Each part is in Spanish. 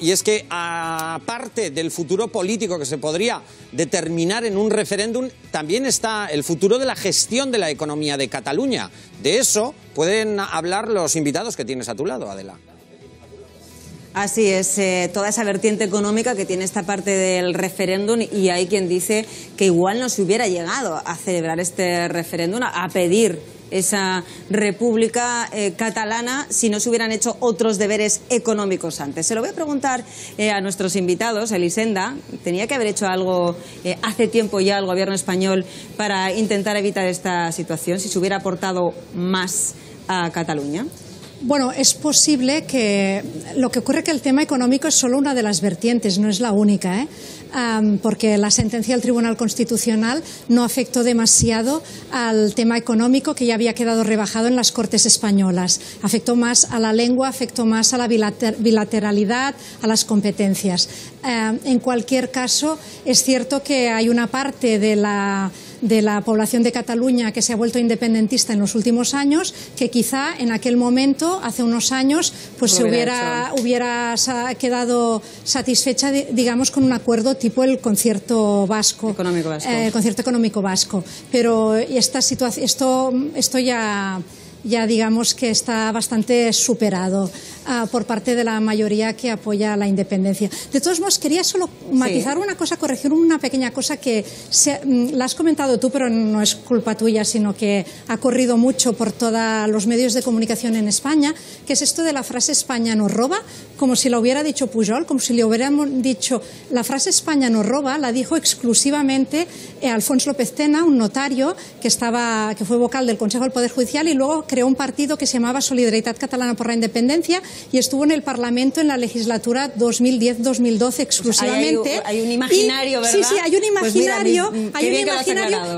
Y es que, aparte del futuro político que se podría determinar en un referéndum, también está el futuro de la gestión de la economía de Cataluña. De eso pueden hablar los invitados que tienes a tu lado, Adela. Así es, toda esa vertiente económica que tiene esta parte del referéndum, y hay quien dice que igual no se hubiera llegado a celebrar este referéndum, a pedir esa república catalana si no se hubieran hecho otros deberes económicos antes. Se lo voy a preguntar a nuestros invitados. Elisenda, ¿tenía que haber hecho algo hace tiempo ya el gobierno español para intentar evitar esta situación, si se hubiera aportado más a Cataluña? Bueno, es posible que lo que ocurre es que el tema económico es solo una de las vertientes, no es la única, porque la sentencia del Tribunal Constitucional no afectó demasiado al tema económico, que ya había quedado rebajado en las Cortes españolas. Afectó más a la lengua, afectó más a la bilateralidad, a las competencias. En cualquier caso, es cierto que hay una parte de la población de Cataluña que se ha vuelto independentista en los últimos años, que quizá en aquel momento, hace unos años, pues se hubiera quedado satisfecha, digamos, con un acuerdo tipo el concierto vasco. Económico vasco. El concierto económico vasco. Pero esta situación, esto ya digamos que está bastante superado por parte de la mayoría que apoya la independencia. De todos modos, quería solo matizar una cosa, corregir una pequeña cosa que la has comentado tú, pero no es culpa tuya, sino que ha corrido mucho por todos los medios de comunicación en España, que es esto de la frase "España nos roba", como si la hubiera dicho Pujol, como si le hubiéramos dicho. La frase "España nos roba" la dijo exclusivamente Alfons López Tena, un notario que fue vocal del Consejo del Poder Judicial y luego creó un partido que se llamaba Solidaritat Catalana por la Independencia y estuvo en el Parlamento en la legislatura 2010-2012 exclusivamente. Hay un imaginario, ¿verdad? Sí, hay un imaginario. Pues mira,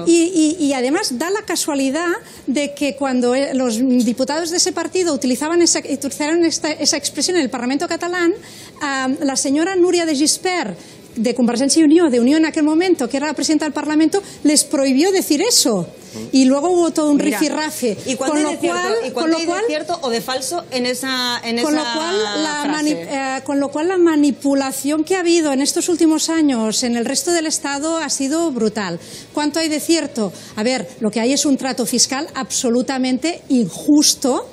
y además da la casualidad de que cuando los diputados de ese partido utilizaron esa expresión en el Parlamento catalán, la señora Núria de Gispert, de Convergència i Unió, de Unió en aquel momento, que era la presidenta del Parlamento, les prohibió decir eso. Y luego hubo todo un rifirrafe. ¿Y cuánto hay de cierto o de falso en esa frase? Con lo cual la manipulación que ha habido en estos últimos años en el resto del Estado ha sido brutal. ¿Cuánto hay de cierto? A ver, lo que hay es un trato fiscal absolutamente injusto.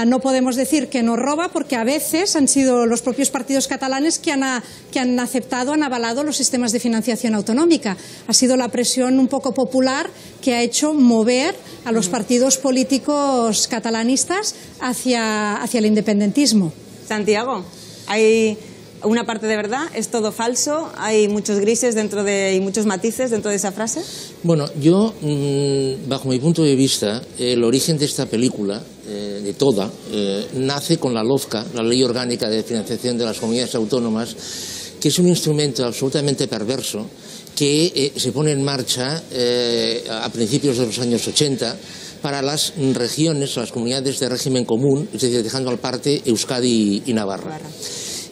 No podemos decir que nos roba, porque a veces han sido los propios partidos catalanes que han aceptado, han avalado los sistemas de financiación autonómica. Ha sido la presión un poco popular que ha hecho mover a los partidos políticos catalanistas hacia el independentismo. Santiago, ¿hay una parte de verdad? ¿Es todo falso? ¿Hay muchos grises y muchos matices dentro de esa frase? Bueno, yo, bajo mi punto de vista, el origen de esta película, de toda, nace con la LOFCA, la Ley Orgánica de Financiación de las Comunidades Autónomas, que es un instrumento absolutamente perverso que se pone en marcha a principios de los años 80 para las regiones, las comunidades de régimen común, es decir, dejando al parte Euskadi y Navarra.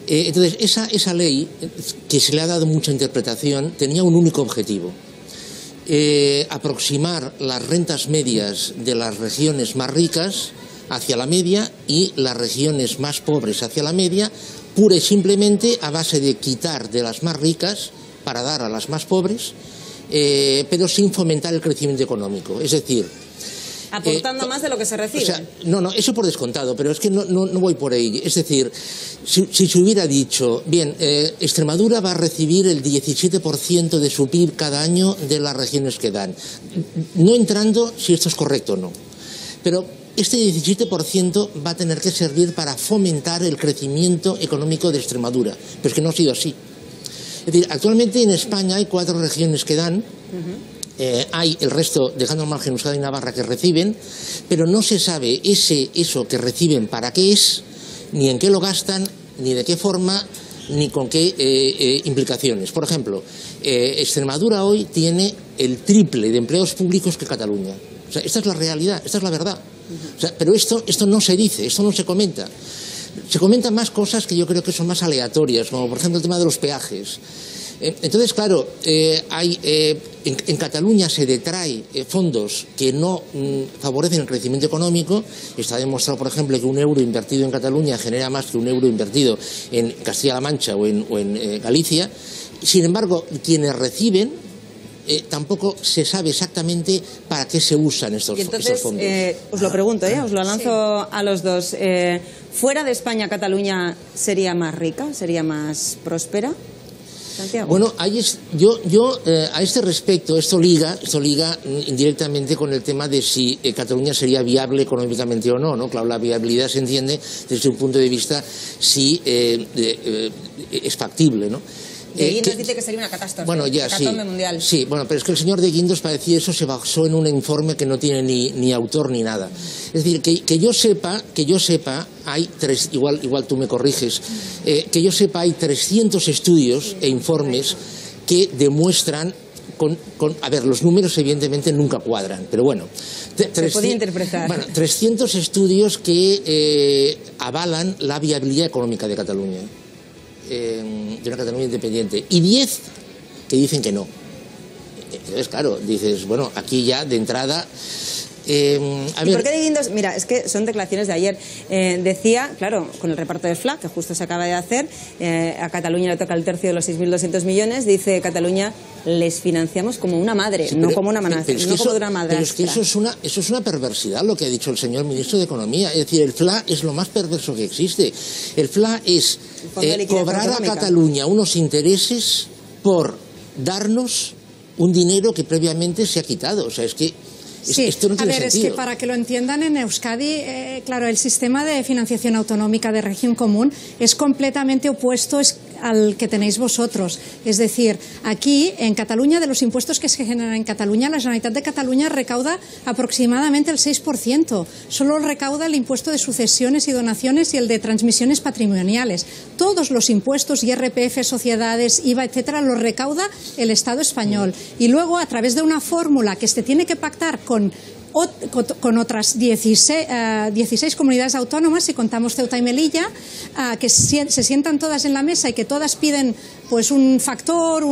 Entonces, esa ley, que se le ha dado mucha interpretación, tenía un único objetivo: aproximar las rentas medias de las regiones más ricas hacia la media y las regiones más pobres hacia la media, pura y simplemente a base de quitar de las más ricas para dar a las más pobres, pero sin fomentar el crecimiento económico. Es decir, aportando más de lo que se recibe. O sea, no, eso por descontado, pero es que no voy por ahí. Es decir, si se hubiera dicho, bien, Extremadura va a recibir el 17% de su PIB cada año de las regiones que dan, no entrando si esto es correcto o no, pero este 17% va a tener que servir para fomentar el crecimiento económico de Extremadura, pero es que no ha sido así. Es decir, actualmente en España hay 4 regiones que dan. Hay el resto, dejando al margen Euskadi y Navarra, que reciben, pero no se sabe eso que reciben para qué es, ni en qué lo gastan, ni de qué forma, ni con qué implicaciones. Por ejemplo, Extremadura hoy tiene el triple de empleos públicos que Cataluña. O sea, esta es la realidad, esta es la verdad. O sea, pero esto no se dice, esto no se comenta. Se comentan más cosas que yo creo que son más aleatorias, como por ejemplo el tema de los peajes. Entonces, claro, en Cataluña se detrae fondos que no favorecen el crecimiento económico. Está demostrado, por ejemplo, que un euro invertido en Cataluña genera más que un euro invertido en Castilla-La Mancha o en Galicia. Sin embargo, quienes reciben tampoco se sabe exactamente para qué se usan esos fondos. Os lo pregunto, os lo lanzo a los dos. ¿Fuera de España Cataluña sería más rica, sería más próspera? Santiago. Bueno, yo a este respecto, esto liga indirectamente con el tema de si Cataluña sería viable económicamente o no, ¿no? Claro, la viabilidad se entiende desde un punto de vista si es factible, ¿no? De Guindos dice que sería una catástrofe, bueno, ya, mundial. Sí, bueno, pero es que el señor de Guindos, para decir eso, se basó en un informe que no tiene ni autor ni nada. Es decir, que yo sepa, hay igual tú me corriges, que yo sepa, hay 300 estudios e informes que demuestran a ver, los números evidentemente nunca cuadran, pero bueno. Se puede interpretar. Bueno, 300 estudios que avalan la viabilidad económica de Cataluña. De una Cataluña independiente, y 10 que dicen que no. Entonces, claro, dices, bueno, aquí ya de entrada... ¿Y por qué de Guindos? Mira, es que son declaraciones de ayer. Decía, claro, con el reparto del FLA, que justo se acaba de hacer, a Cataluña le toca el tercio de los 6.200 millones, dice Cataluña, les financiamos como una madre, no como una madrastra. Pero es que eso es una perversidad, lo que ha dicho el señor ministro de Economía. Es decir, el FLA es lo más perverso que existe. El FLA es cobrar a Cataluña unos intereses por darnos un dinero que previamente se ha quitado. O sea, es que sí, esto no tiene a ver, sentido. es que para que lo entiendan, en Euskadi, claro, el sistema de financiación autonómica de régimen común es completamente opuesto al que tenéis vosotros. Es decir, aquí, en Cataluña, de los impuestos que se generan en Cataluña, la Generalitat de Cataluña recauda aproximadamente el 6%. Solo recauda el impuesto de sucesiones y donaciones y el de transmisiones patrimoniales. Todos los impuestos, IRPF, sociedades, IVA, etcétera, los recauda el Estado español. Y luego, a través de una fórmula que se tiene que pactar con otras 16 comunidades autónomas, si contamos Ceuta y Melilla, que se sientan todas en la mesa y que todas piden pues un factor,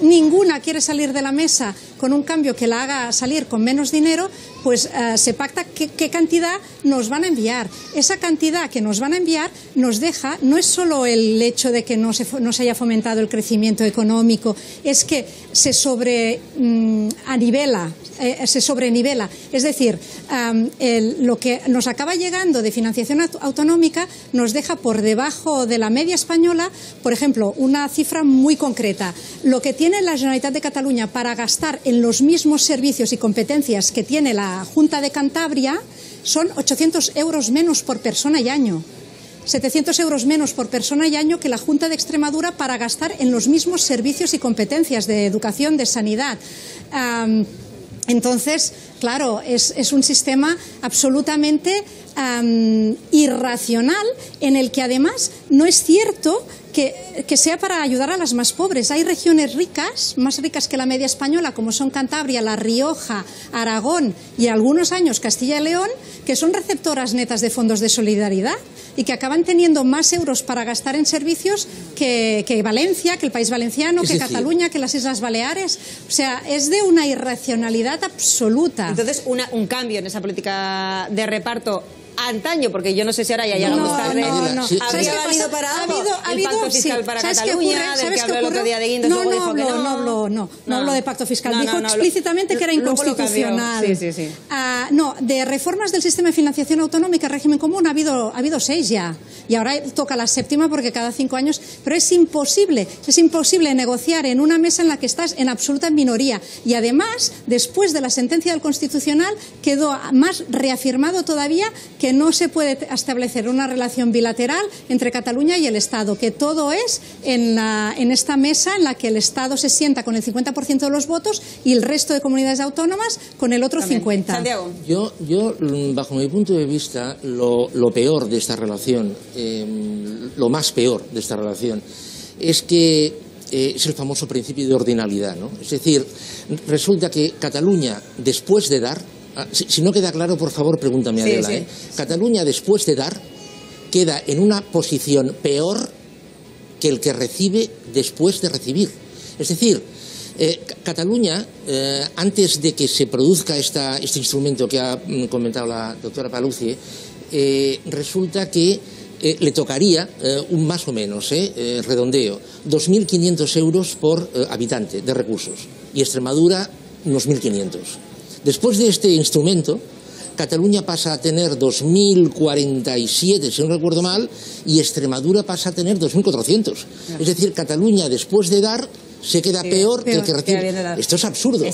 ninguna quiere salir de la mesa con un cambio que la haga salir con menos dinero, pues se pacta qué cantidad nos van a enviar. Esa cantidad que nos van a enviar nos deja, no es solo el hecho de que no se haya fomentado el crecimiento económico, es que se sobrenivela. Es decir, lo que nos acaba llegando de financiación autonómica nos deja por debajo de la media española. Por ejemplo, una cifra muy concreta: lo que tiene la Generalitat de Cataluña para gastar en los mismos servicios y competencias que tiene la Junta de Cantabria son 800 euros menos por persona y año. 700 euros menos por persona y año que la Junta de Extremadura para gastar en los mismos servicios y competencias de educación, de sanidad. Entonces, claro, es un sistema absolutamente irracional, en el que además no es cierto que sea para ayudar a las más pobres. Hay regiones ricas, más ricas que la media española, como son Cantabria, La Rioja, Aragón y algunos años Castilla y León, que son receptoras netas de fondos de solidaridad y que acaban teniendo más euros para gastar en servicios que Valencia, que el País Valenciano, que Cataluña, que las Islas Baleares. O sea, es de una irracionalidad absoluta. Entonces, un cambio en esa política de reparto antaño, porque yo no sé si ahora ya llegamos tarde. ¿Habría valido para algo el pacto fiscal para Cataluña, del que habló el otro día de Guindos? No hablo de pacto fiscal. Dijo explícitamente que era inconstitucional. No, de reformas del sistema de financiación autonómica, régimen común, ha habido 6 ya. Y ahora toca la 7ª, porque cada 5 años. Pero es imposible negociar en una mesa en la que estás en absoluta minoría. Y además, después de la sentencia del Constitucional, quedó más reafirmado todavía que no se puede establecer una relación bilateral entre Cataluña y el Estado, que todo es en esta mesa en la que el Estado se sienta con el 50% de los votos y el resto de comunidades autónomas con el otro 50%. Santiago. Yo, bajo mi punto de vista, lo peor de esta relación, lo más peor de esta relación, es que es el famoso principio de ordinalidad, ¿no? Es decir, resulta que Cataluña, después de dar, si no queda claro, por favor, pregúntame, Adela. Cataluña, después de dar, queda en una posición peor que el que recibe después de recibir. Es decir, Cataluña, antes de que se produzca este instrumento que ha comentado la doctora Paluzie, resulta que le tocaría un más o menos, redondeo, 2.500 euros por habitante de recursos y Extremadura unos 1.500. Después de este instrumento, Cataluña pasa a tener 2.047, si no recuerdo mal, y Extremadura pasa a tener 2.400. Es decir, Cataluña, después de dar, se queda peor que el que recibe. Esto es absurdo.